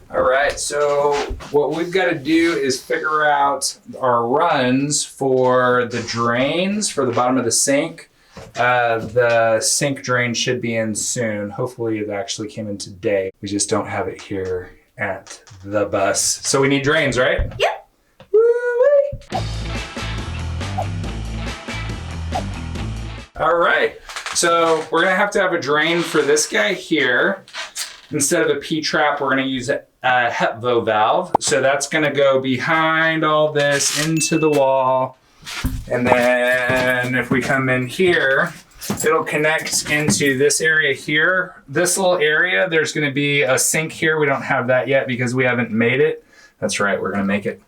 All right, so what we've got to do is figure out our runs for the drains for the bottom of the sink. The sink drain should be in soon. Hopefully it actually came in today. We just don't have it here at the bus. So we need drains, right? Yep. Woo-wee. All right, so we're gonna have to have a drain for this guy here. Instead of a P-trap, we're gonna use a HEPVO valve. So that's gonna go behind all this into the wall. And then if we come in here, it'll connect into this area here. This little area, there's gonna be a sink here. We don't have that yet because we haven't made it. That's right, we're gonna make it.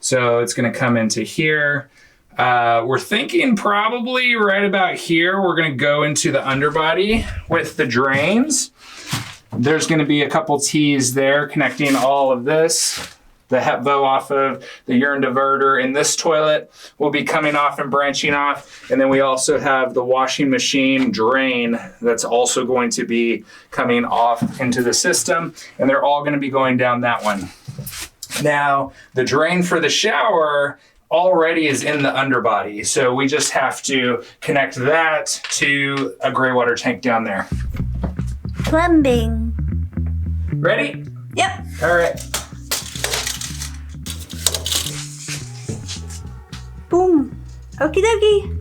So it's gonna come into here. We're thinking probably right about here, we're gonna go into the underbody with the drains. There's gonna be a couple T's there connecting all of this. The HEPVO off of the urine diverter in this toilet will be coming off and branching off. And then we also have the washing machine drain that's also going to be coming off into the system. And they're all gonna be going down that one. Now, the drain for the shower already is in the underbody. So we just have to connect that to a gray water tank down there. Plumbing. Ready? Yep. All right. Boom. Okie dokie.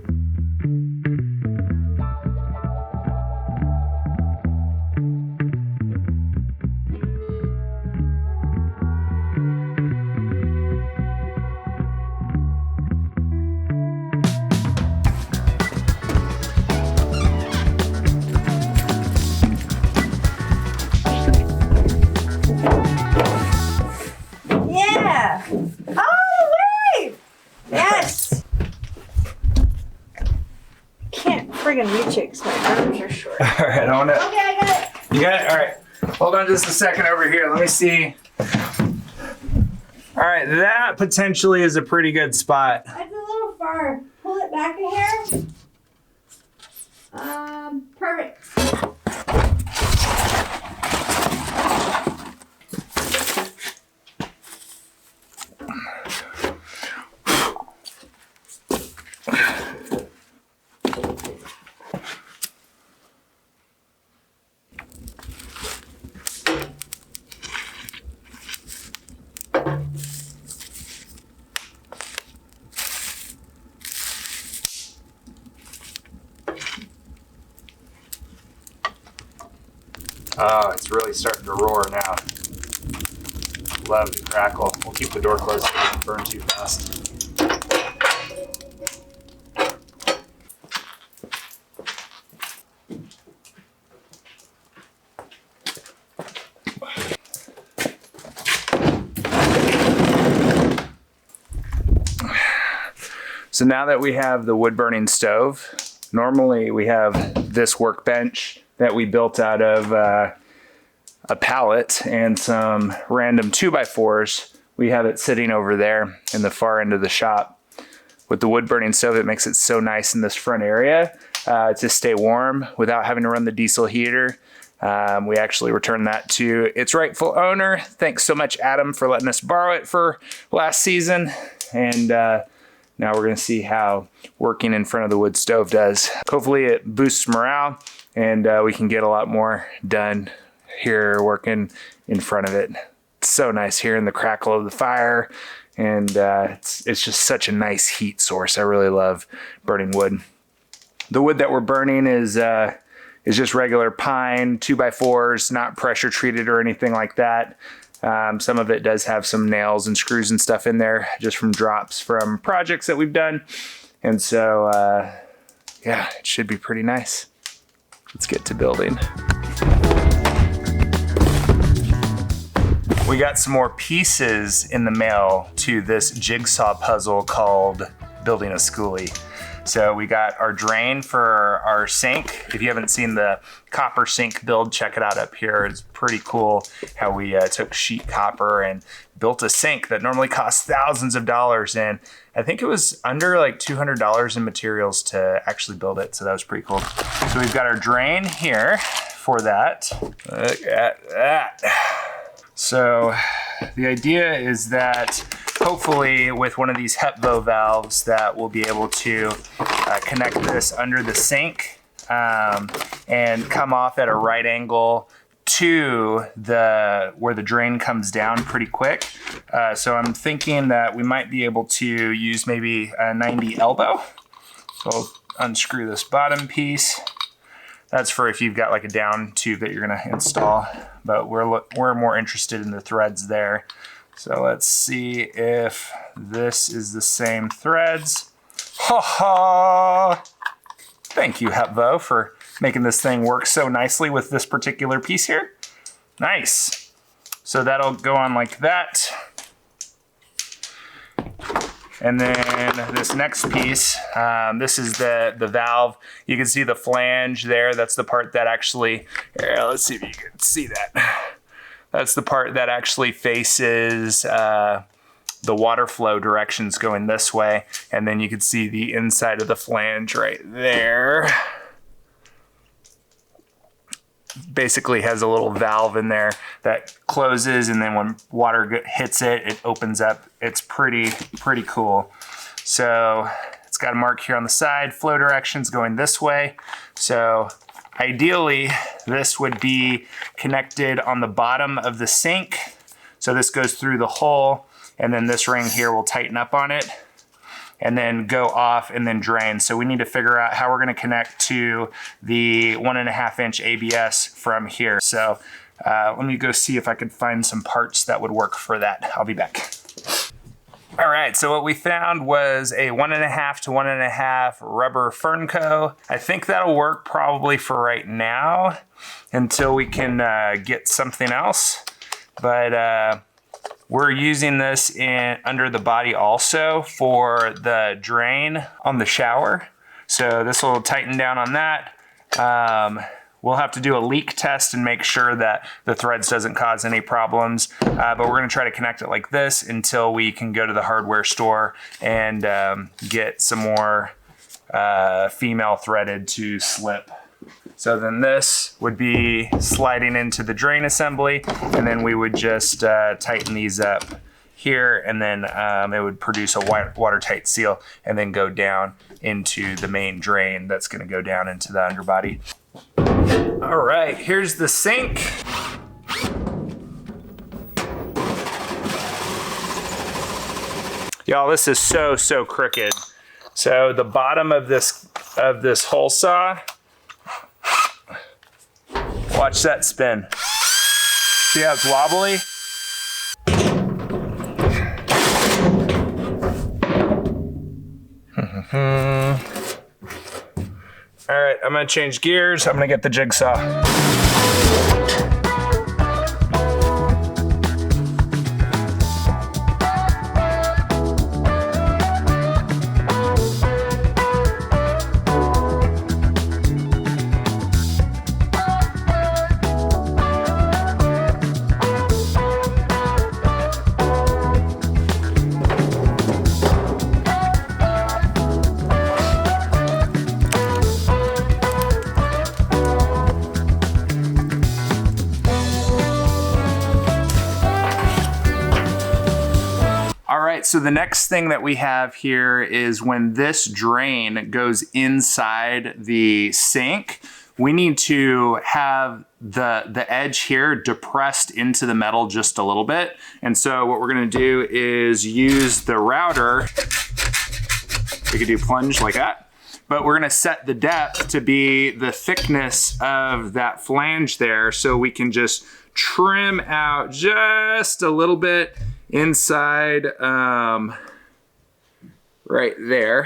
Yeah. All the way. Yes. Can't friggin' reach it because my arms are short. All right, I want to. Okay, I got it. You got it? All right. Hold on just a second over here. Let me see. All right, that potentially is a pretty good spot. That's a little far. Pull it back a hair. Perfect. Oh, it's really starting to roar now. Love the crackle. We'll keep the door closed so it doesn't burn too fast. So now that we have the wood burning stove, normally we have this workbench that we built out of a pallet and some random 2x4s. We have it sitting over there in the far end of the shop. With the wood burning stove, it makes it so nice in this front area to stay warm without having to run the diesel heater. We actually returned that to its rightful owner. Thanks so much, Adam, for letting us borrow it for last season. And now we're gonna see how working in front of the wood stove does. Hopefully it boosts morale and we can get a lot more done here working in front of it. It's so nice hearing the crackle of the fire, and it's just such a nice heat source. I really love burning wood. The wood that we're burning is just regular pine 2x4s, not pressure treated or anything like that. Some of it does have some nails and screws and stuff in there just from drops from projects that we've done. And so, yeah, it should be pretty nice. Let's get to building. We got some more pieces in the mail to this jigsaw puzzle called Building a Skoolie. So we got our drain for our sink. If you haven't seen the copper sink build, check it out up here. It's pretty cool how we took sheet copper and built a sink that normally costs thousands of dollars. And I think it was under like $200 in materials to actually build it. So that was pretty cool. So we've got our drain here for that. Look at that. So the idea is that hopefully with one of these HEPVO valves that we'll be able to connect this under the sink and come off at a right angle to where the drain comes down pretty quick. So I'm thinking that we might be able to use maybe a 90 elbow. So I'll unscrew this bottom piece. That's for if you've got like a down tube that you're gonna install, but we're more interested in the threads there. So let's see if this is the same threads. Ha ha! Thank you, HEPVO, for making this thing work so nicely with this particular piece here. Nice. So that'll go on like that. And then this next piece, this is the valve. You can see the flange there. That's the part that actually, here, let's see if you can see that. That's the part that actually faces the water flow directions going this way. And then you can see the inside of the flange right there. Basically has a little valve in there that closes, and then when water hits it, it opens up. It's pretty cool. So it's got a mark here on the side, flow directions going this way. So ideally this would be connected on the bottom of the sink. So this goes through the hole, and then this ring here will tighten up on it and then go off and then drain. So we need to figure out how we're gonna connect to the 1.5 inch ABS from here. So let me go see if I could find some parts that would work for that. I'll be back. All right, so what we found was a 1.5 to 1.5 rubber Fernco. I think that'll work probably for right now until we can get something else. But we're using this under the body also for the drain on the shower. So this will tighten down on that. We'll have to do a leak test and make sure that the threads doesn't cause any problems. But we're gonna try to connect it like this until we can go to the hardware store and get some more female threaded to slip. So then this would be sliding into the drain assembly, and then we would just tighten these up here, and then it would produce a watertight seal and then go down into the main drain that's gonna go down into the underbody. All right, here's the sink. Y'all, this is so crooked. So the bottom of this hole saw, watch that spin. See how it's wobbly? All right, I'm gonna change gears. I'm gonna get the jigsaw. So the next thing that we have here is when this drain goes inside the sink, we need to have the edge here depressed into the metal just a little bit. And so what we're gonna do is use the router. We could do plunge like that, but we're gonna set the depth to be the thickness of that flange there, so we can just trim out just a little bit inside, right there,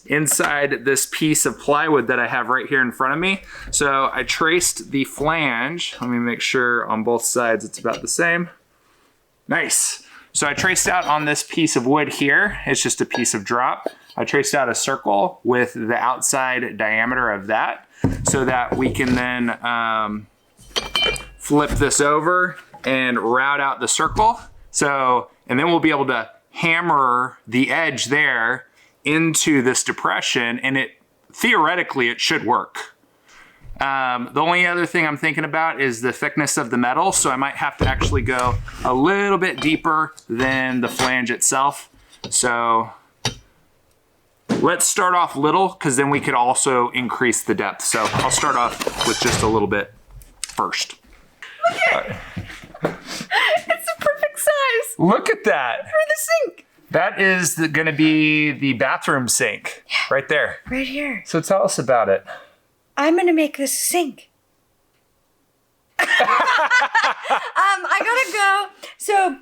inside this piece of plywood that I have right here in front of me. So I traced the flange. Let me make sure on both sides it's about the same. Nice. So I traced out on this piece of wood here. It's just a piece of drop. I traced out a circle with the outside diameter of that so that we can then flip this over and route out the circle. So, and then we'll be able to hammer the edge there into this depression, and theoretically it should work. The only other thing I'm thinking about is the thickness of the metal, so I might have to actually go a little bit deeper than the flange itself. So let's start off little, because then we could also increase the depth. So I'll start off with just a little bit first. Look at it. It's the perfect size. Look at that. For the sink. That is going to be the bathroom sink right there. Right here. So tell us about it. I'm gonna make this a sink. I gotta go. So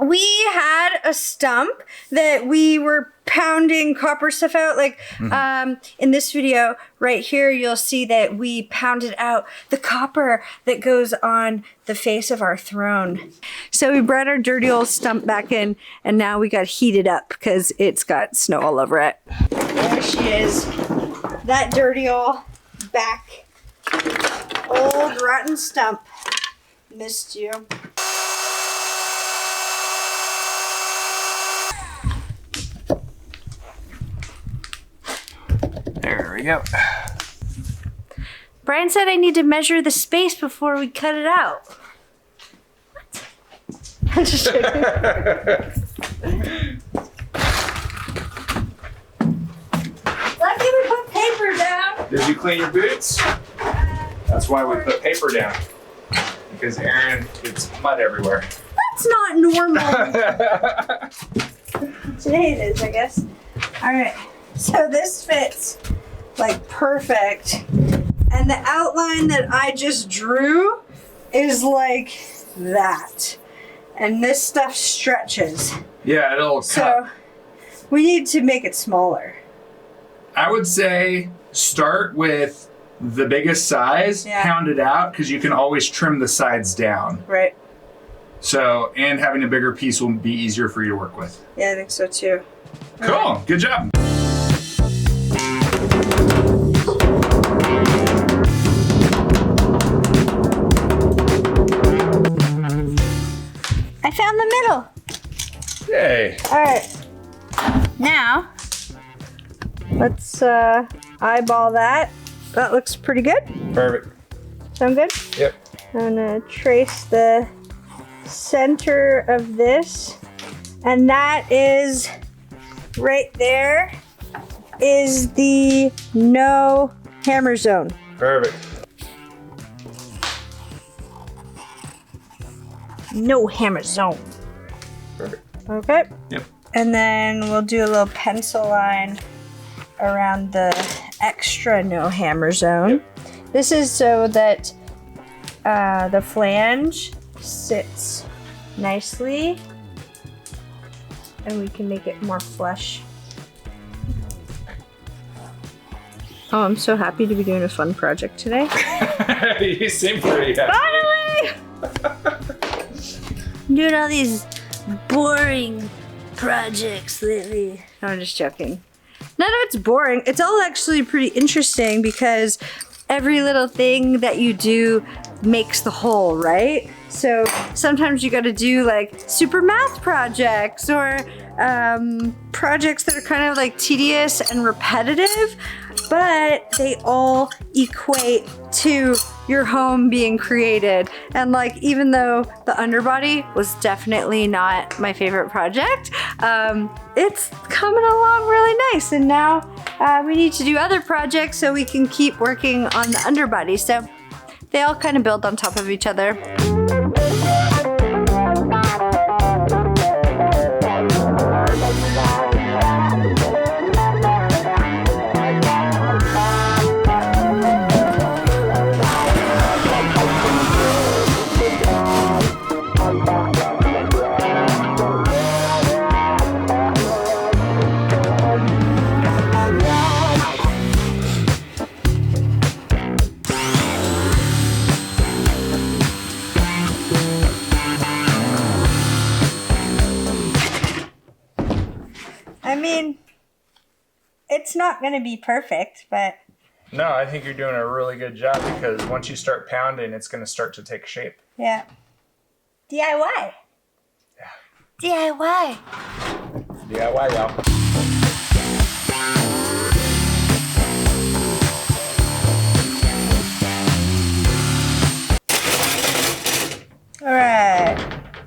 we had a stump that we were pounding copper stuff out. Like in this video right here, you'll see that we pounded out the copper that goes on the face of our throne. So we brought our dirty old stump back in, and now we got heated up because it's got snow all over it. There she is. That dirty old back old rotten stump. Missed you. There we go. Brian said I need to measure the space before we cut it out. What? I'm just joking. Lucky we put paper down. Did you clean your boots? That's why we put paper down. Because Erin gets mud everywhere. That's not normal. Today it is, I guess. All right. So this fits like perfect. And the outline that I just drew is like that. And this stuff stretches. Yeah, it'll cut. So we need to make it smaller. I would say start with the biggest size, pound it out, because you can always trim the sides down. Right. So, and having a bigger piece will be easier for you to work with. Yeah, I think so too. Cool. Right. Good job. I found the middle. Yay. All right. Now, let's eyeball that. That looks pretty good. Perfect. Sound good? Yep. I'm gonna trace the center of this, and that is right there is the no hammer zone. Perfect. No hammer zone. Perfect. Okay. Yep. And then we'll do a little pencil line around the extra no hammer zone. Yep. This is so that the flange sits nicely and we can make it more flush. Oh, I'm so happy to be doing a fun project today. You seem pretty happy. Finally! I'm doing all these boring projects lately. No, I'm just joking. None of it's boring. It's all actually pretty interesting because every little thing that you do makes the whole, right? So sometimes you got to do like super math projects or projects that are kind of like tedious and repetitive, but they all equate to your home being created. And like, even though the underbody was definitely not my favorite project, it's coming along really nice. And now we need to do other projects so we can keep working on the underbody. So they all kind of build on top of each other. I mean, it's not going to be perfect, but... No, I think you're doing a really good job because once you start pounding, it's going to start to take shape. Yeah. DIY. Yeah. DIY. DIY, y'all.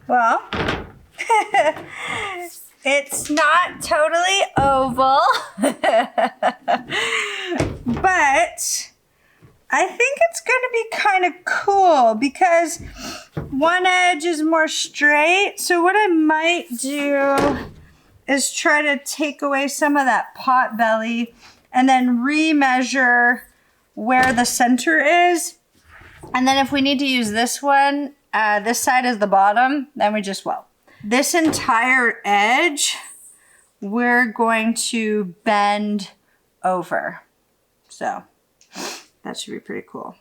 Well, it's not totally oval, but I think it's going to be kind of cool because one edge is more straight. So what I might do is try to take away some of that pot belly and then re-measure where the center is. And then if we need to use this one, this side is the bottom, then we just weld. This entire edge, we're going to bend over. So that should be pretty cool.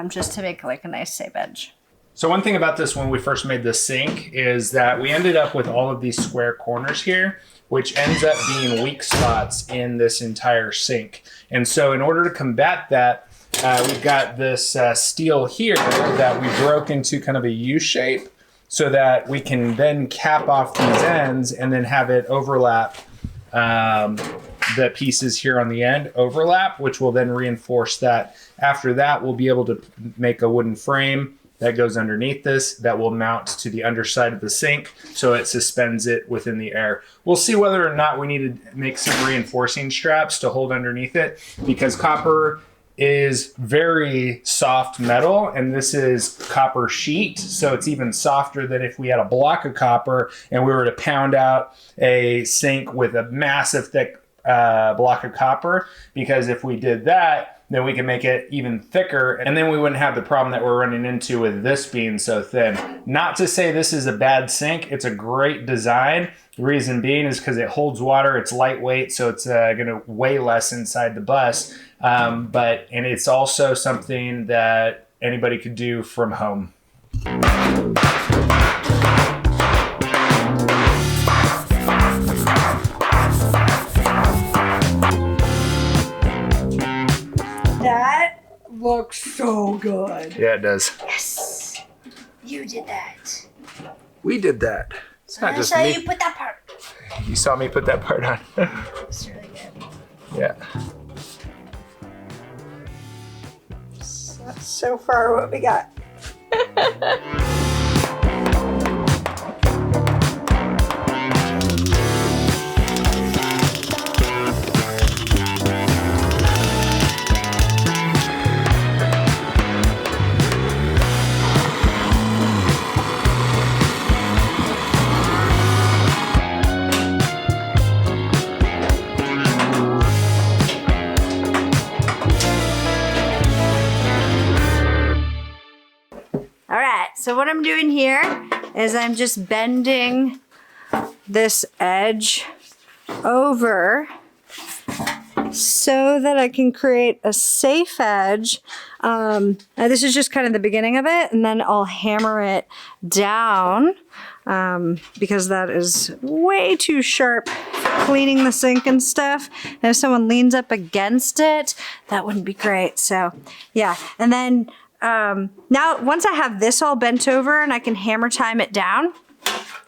Just to make like a nice safe edge. So one thing about this when we first made the sink is that we ended up with all of these square corners here, which ends up being weak spots in this entire sink. And so in order to combat that, we've got this steel here that we broke into kind of a U shape so that we can then cap off these ends and then have it overlap the pieces here on the end overlap, which will then reinforce that. After that, we'll be able to make a wooden frame that goes underneath this that will mount to the underside of the sink so it suspends it within the air. We'll see whether or not we need to make some reinforcing straps to hold underneath it, because copper is very soft metal and this is copper sheet, so it's even softer than if we had a block of copper and we were to pound out a sink with a massive thick block of copper, because if we did that, then we can make it even thicker and then we wouldn't have the problem that we're running into with this being so thin. Not to say this is a bad sink, it's a great design. The reason being is because it holds water, it's lightweight, so it's gonna weigh less inside the bus. And it's also something that anybody could do from home. That looks so good. Yeah, it does. Yes, you did that. We did that. It's not just me. You put that part. You saw me put that part on. It's really good. Yeah. That's so far what we got. So what I'm doing here is I'm just bending this edge over so that I can create a safe edge. Now this is just kind of the beginning of it, and then I'll hammer it down because that is way too sharp for cleaning the sink and stuff. And if someone leans up against it, that wouldn't be great. So yeah, and then now once I have this all bent over and I can hammer time it down,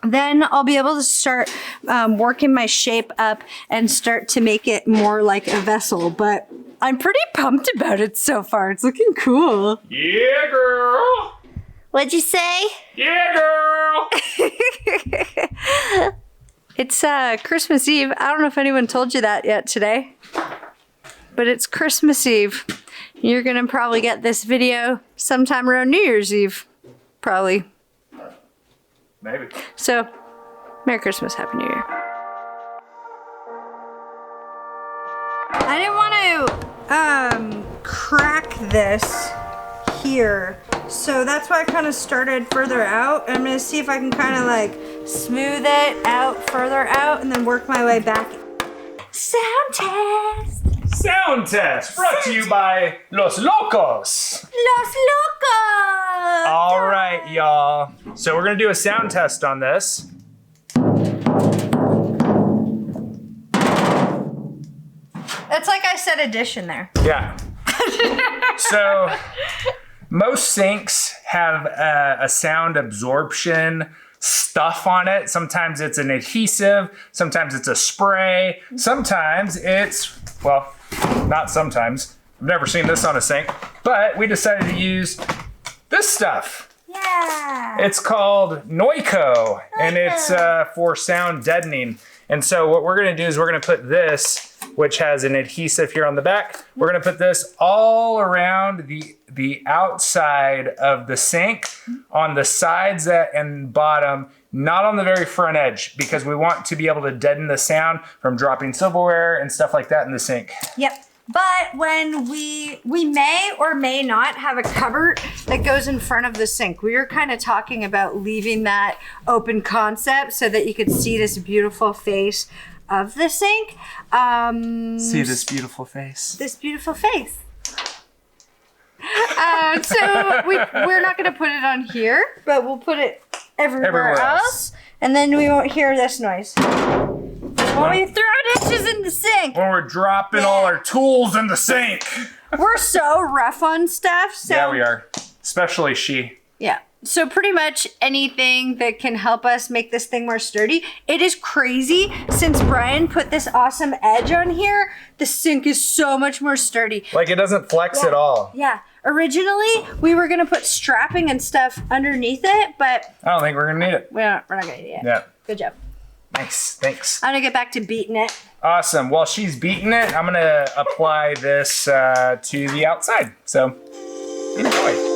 then I'll be able to start working my shape up and start to make it more like a vessel. But I'm pretty pumped about it so far. It's looking cool. Yeah, girl. What'd you say? Yeah, girl. It's Christmas Eve. I don't know if anyone told you that yet today, but it's Christmas Eve. You're gonna probably get this video sometime around New Year's Eve, probably. Maybe. So, Merry Christmas, Happy New Year. I didn't want to crack this here, so that's why I kind of started further out. I'm gonna see if I can kind of like smooth it out further out and then work my way back. Sound test! Sound test brought to you by Los Locos. Los Locos! All right, y'all. So we're gonna do a sound test on this. It's like I said addition there. Yeah. So most sinks have a sound absorption stuff on it. Sometimes it's an adhesive, sometimes it's a spray, sometimes it's, well, not sometimes. I've never seen this on a sink, but we decided to use this stuff. Yeah. It's called Noiko, and it's for sound deadening. And so what we're gonna do is we're gonna put this, which has an adhesive here on the back, we're gonna put this all around the outside of the sink, on the sides and bottom, not on the very front edge, because we want to be able to deaden the sound from dropping silverware and stuff like that in the sink. Yep. But when we may or may not have a cupboard that goes in front of the sink. We were kind of talking about leaving that open concept so that you could see this beautiful face of the sink. See this beautiful face? This beautiful face. So we're not going to put it on here, but we'll put it everywhere else. And then we won't hear this noise. When we throw dishes in the sink. When we're dropping all our tools in the sink. We're so rough on stuff. So yeah, we are. Especially she. Yeah. So pretty much anything that can help us make this thing more sturdy. It is crazy. Since Brian put this awesome edge on here, the sink is so much more sturdy. Like it doesn't flex at all. Yeah. Originally, we were going to put strapping and stuff underneath it, but I don't think we're going to need it. we're not going to need it. Yeah. Good job. Nice. Thanks. I'm going to get back to beating it. Awesome. While she's beating it, I'm going to apply this to the outside. So enjoy.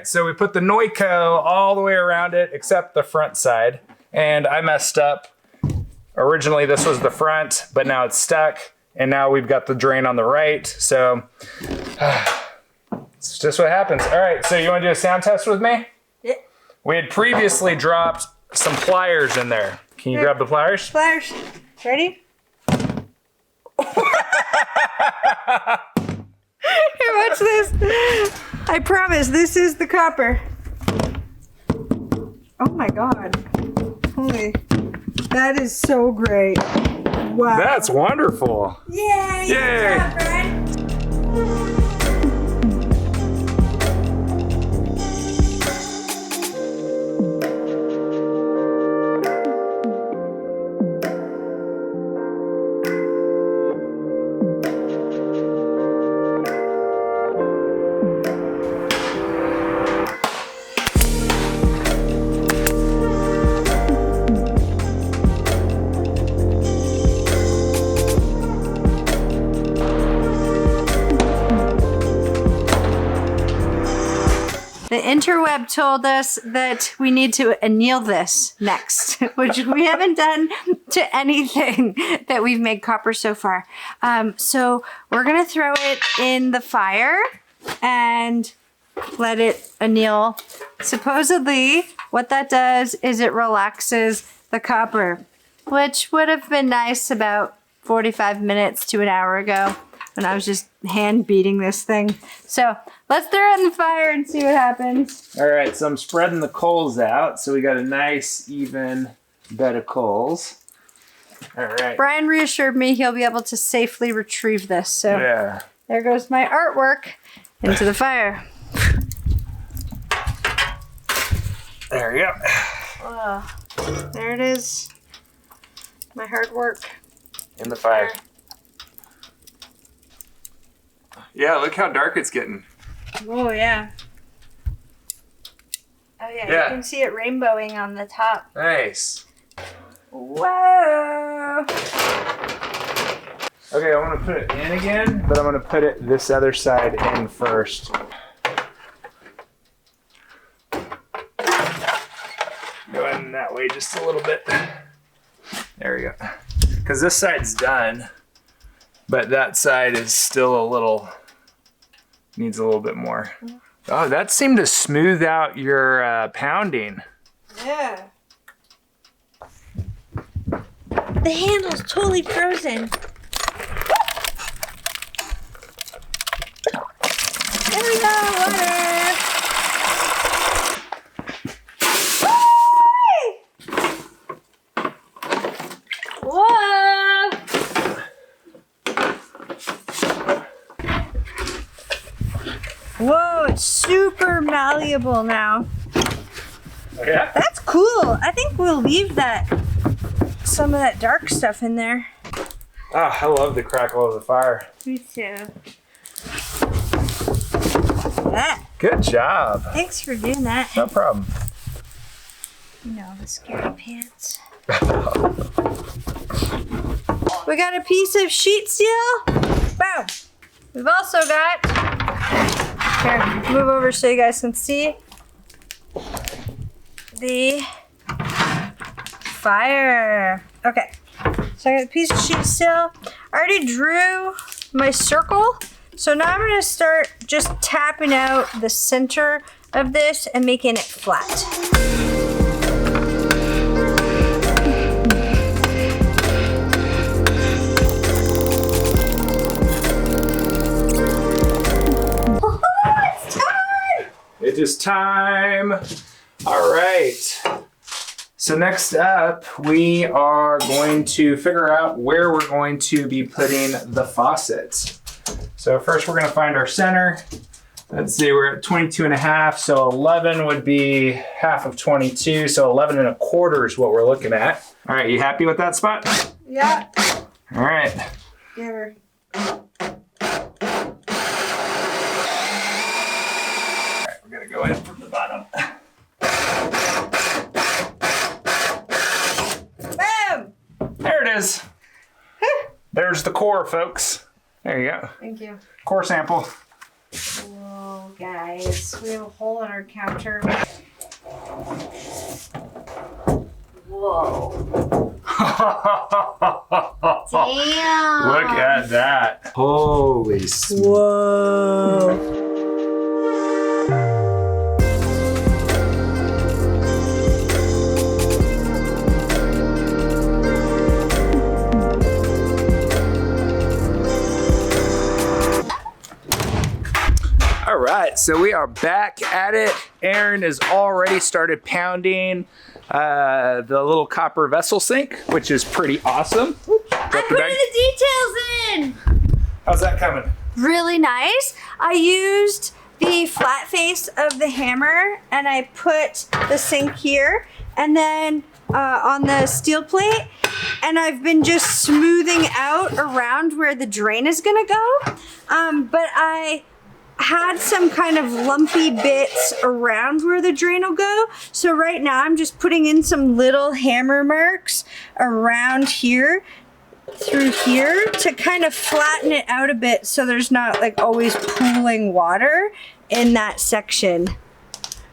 So we put the Noiko all the way around it except the front side. And I messed up. Originally this was the front, but now it's stuck. And now we've got the drain on the right. So it's just what happens. All right, so you want to do a sound test with me? Yeah. We had previously dropped some pliers in there. Can you grab the pliers? Pliers. Ready? Here, watch this. I promise, this is the copper. Oh my God. Holy, that is so great. Wow. That's wonderful. Yay! Yay. Good job, Brian. The interweb told us that we need to anneal this next, which we haven't done to anything that we've made copper so far. So we're gonna throw it in the fire and let it anneal. Supposedly, what that does is it relaxes the copper, which would have been nice about 45 minutes to an hour ago when I was just hand beating this thing. So let's throw it in the fire and see what happens. All right, so I'm spreading the coals out. So we got a nice, even bed of coals. All right. Brian reassured me he'll be able to safely retrieve this. So Yeah. there goes my artwork into the fire. There we go. Oh, there it is. My hard work. In the fire. Yeah, look how dark it's getting. Oh, yeah. Oh, yeah. Yeah. You can see it rainbowing on the top. Nice. Whoa. Okay, I want to put it in again, but I'm going to put it this other side in first. Go in that way just a little bit. There we go. Because this side's done, but that side is still a little, needs a little bit more. Oh, that seemed to smooth out your pounding. Yeah. The handle's totally frozen. There we go, water. Whoa, it's super malleable now. Yeah. That's cool. I think we'll leave some of that dark stuff in there. Oh, I love the crackle of the fire. Me too. That. Good job. Thanks for doing that. No problem. You know, the scary pants. We got a piece of sheet steel. Boom. We've also got, here, move over so you guys can see, the fire. Okay, so I got a piece of sheet steel. I already drew my circle. So now I'm gonna start just tapping out the center of this and making it flat. It is time. All right. So next up, we are going to figure out where we're going to be putting the faucets. So first we're gonna find our center. Let's see, we're at 22.5, so 11 would be half of 22, so 11.25 is what we're looking at. All right, you happy with that spot? Yeah. All right. Give her. We're gonna go in from the bottom. Boom! There it is. There's the core, folks. There you go. Thank you. Core sample. Whoa, guys. We have a hole in our counter. Whoa. Damn. Look at that. Holy smokes. Whoa. All right, so we are back at it. Erin has already started pounding the little copper vessel sink, which is pretty awesome. I'm putting the details in. How's that coming? Really nice. I used the flat face of the hammer and I put the sink here and then on the steel plate, and I've been just smoothing out around where the drain is gonna go. But I had some kind of lumpy bits around where the drain will go. So right now I'm just putting in some little hammer marks around here, through here, to kind of flatten it out a bit so there's not like always pooling water in that section.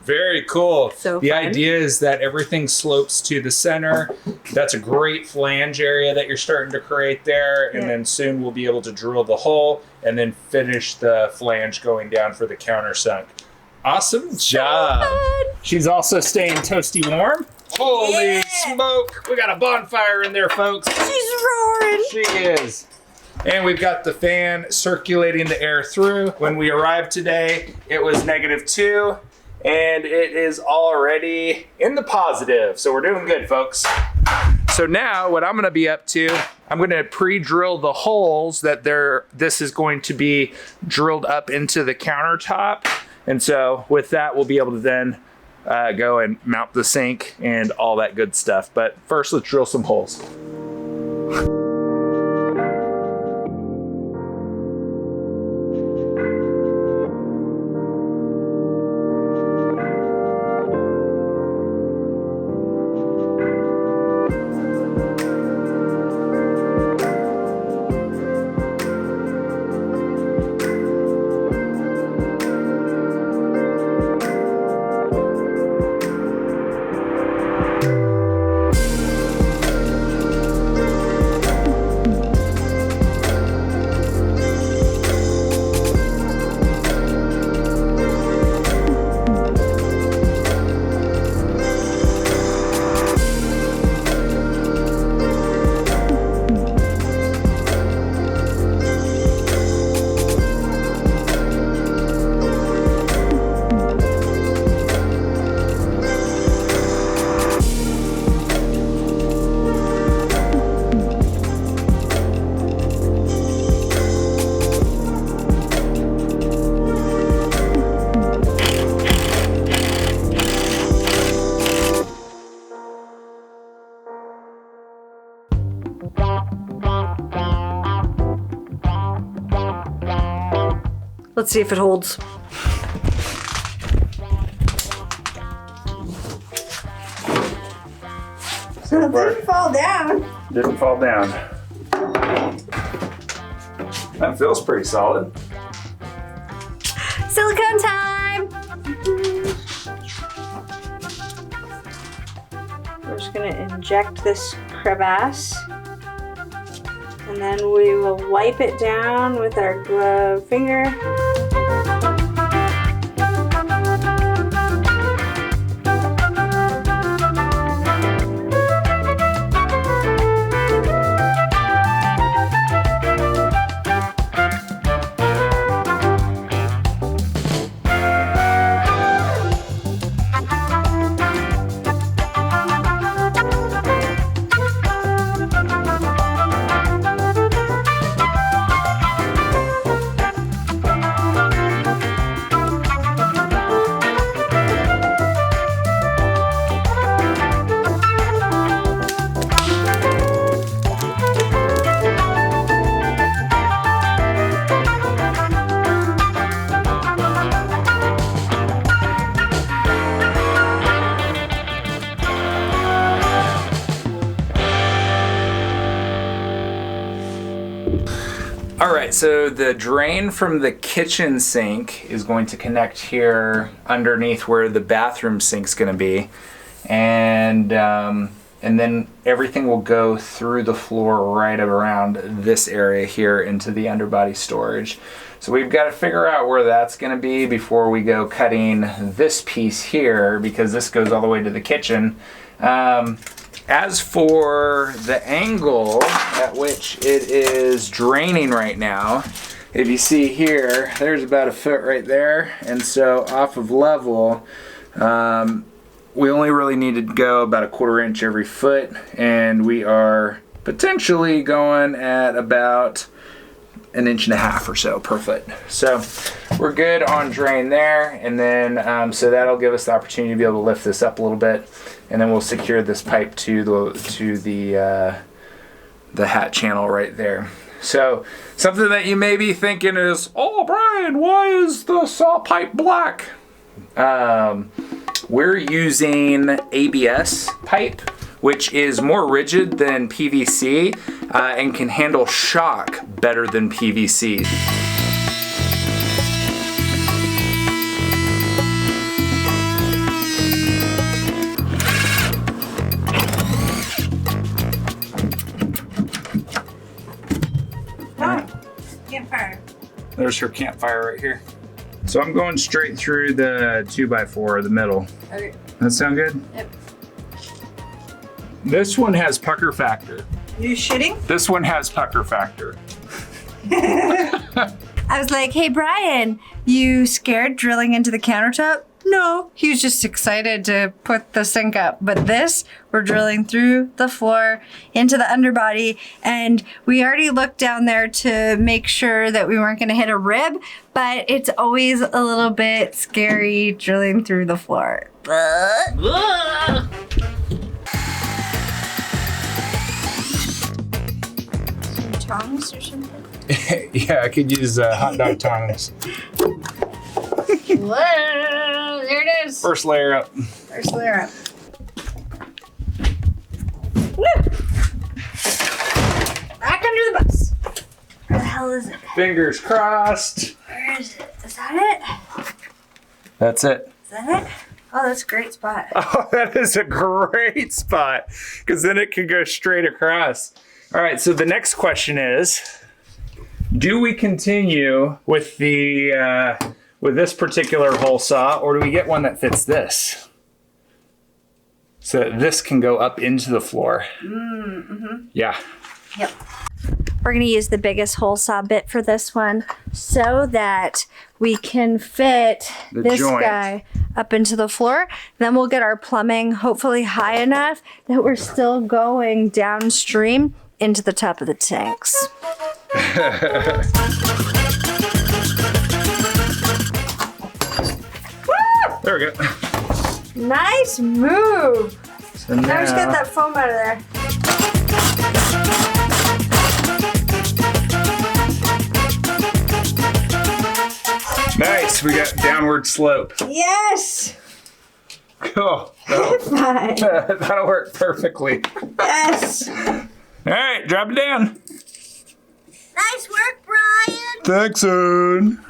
Very cool. So the fun. idea is that everything slopes to the center. That's a great flange area that you're starting to create there. And Yeah. then soon we'll be able to drill the hole and then finish the flange going down for the countersunk. Awesome job. Fun. She's also staying toasty warm. Holy Yeah. smoke. We got a bonfire in there, folks. She's roaring. She is. And we've got the fan circulating the air through. When we arrived today, it was -2. And it is already in the positive. So we're doing good, folks. So now what I'm gonna be up to, I'm gonna pre-drill the holes that this is going to be drilled up into the countertop. And so with that, we'll be able to then go and mount the sink and all that good stuff. But first, let's drill some holes. Let's see if it holds. So It didn't fall down. didn't fall down. That feels pretty solid. Silicone time! We're just gonna inject this crevasse. And then we will wipe it down with our glove finger. All right, so the drain from the kitchen sink is going to connect here underneath where the bathroom sink's going to be, and then everything will go through the floor right around this area here into the underbody storage. So we've got to figure out where that's going to be before we go cutting this piece here, because this goes all the way to the kitchen. As for the angle at which it is draining right now, if you see here, there's about a foot right there. And so off of level, we only really need to go about a 1/4 inch every foot. And we are potentially going at about 1.5 inches or so per foot. So we're good on drain there. And then, so that'll give us the opportunity to be able to lift this up a little bit. And then we'll secure this pipe to the hat channel right there. So something that you may be thinking is, oh, Brian, why is the saw pipe black? We're using ABS pipe, which is more rigid than PVC and can handle shock better than PVC. Campfire. There's her campfire right here. So I'm going straight through the 2x4, the middle. Okay. That sound good? Yep. This one has pucker factor. You shitting? This one has pucker factor. I was like, hey, Brian, you scared drilling into the countertop? No, he was just excited to put the sink up. But this, we're drilling through the floor into the underbody. And we already looked down there to make sure that we weren't going to hit a rib. But it's always a little bit scary drilling through the floor. Some tongs or something? Yeah, I could use hot dog tongs. Whoa, there it is. First layer up. First layer up. Woo! Back under the bus. Where the hell is it? Fingers crossed. Where is it? Is that it? That's it. Is that it? Oh, that's a great spot. Oh, that is a great spot, because then it can go straight across. All right, so the next question is, do we continue with the with this particular hole saw, or do we get one that fits this? So that this can go up into the floor. Mm-hmm. Yeah. Yep. We're going to use the biggest hole saw bit for this one so that we can fit this joint guy up into the floor. Then we'll get our plumbing hopefully high enough that we're still going downstream into the top of the tanks. There we go. Nice move. So Now we just get that foam out of there. we got downward slope. Yes! Cool. Fine. That'll work perfectly. Yes! All right, drop it down. Nice work, Brian! Thanks, Erin.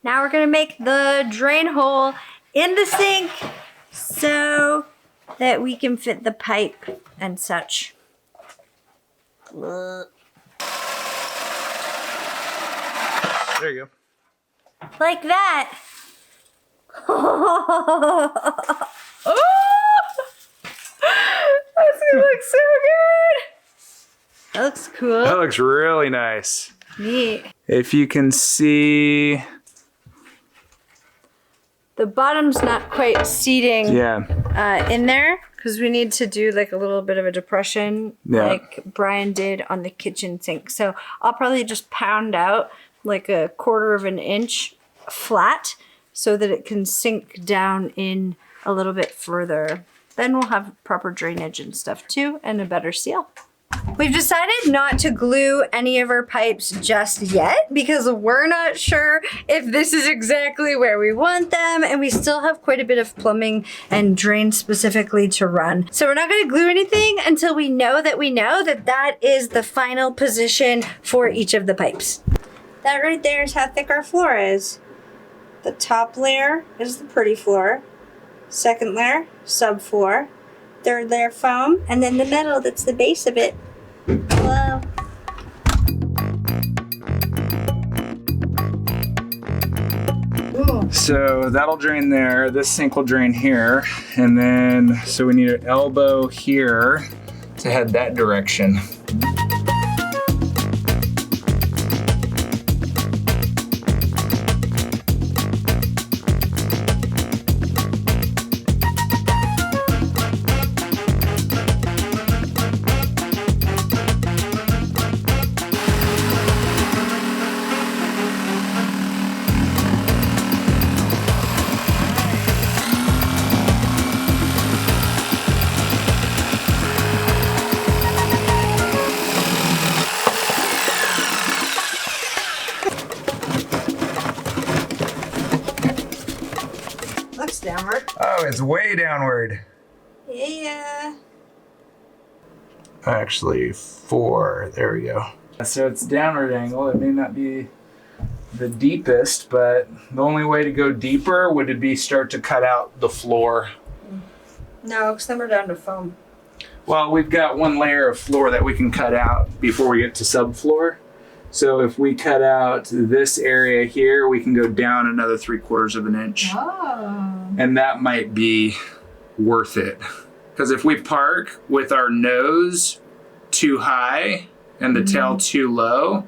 Now we're gonna make the drain hole in the sink so that we can fit the pipe and such. There you go. Like that. That's gonna look so good. That looks cool. That looks really nice. Neat. If you can see, The bottom's not quite seating yeah, in there because we need to do like a little bit of a depression Yeah. like Brian did on the kitchen sink. So I'll probably just pound out like a 1/4 of an inch flat so that it can sink down in a little bit further. Then we'll have proper drainage and stuff too and a better seal. We've decided not to glue any of our pipes just yet because we're not sure if this is exactly where we want them, and we still have quite a bit of plumbing and drain specifically to run. So we're not going to glue anything until we know that that is the final position for each of the pipes. That right there is how thick our floor is. The top layer is the pretty floor. Second layer, subfloor. Third layer foam, and then the metal that's the base of it. Hello. Ooh. so that'll drain there. This sink will drain here. And then, so we need an elbow here to head that direction. Looks downward. Oh, it's way downward. Yeah. Actually, 4. There we go. So it's downward angle. It may not be the deepest, but the only way to go deeper would be start to cut out the floor. No, because then we're down to foam. Well, we've got one layer of floor that we can cut out before we get to subfloor. So if we cut out this area here, we can go down another 3/4 of an inch. Oh. And that might be worth it. Because if we park with our nose too high and the tail too low,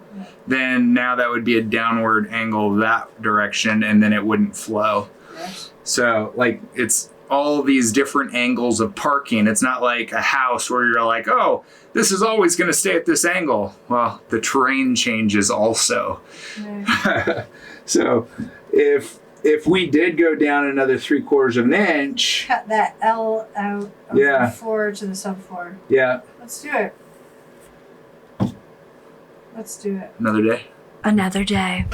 then now that would be a downward angle that direction, and then it wouldn't flow. Yes. So like it's all these different angles of parking. It's not like a house where you're like, oh, this is always going to stay at this angle. Well, the terrain changes also. Right. So if we did go down another 3/4 of an inch, Cut that L out of Yeah. the floor to the subfloor. yeah, Let's do it. Let's do it. another day. Another day.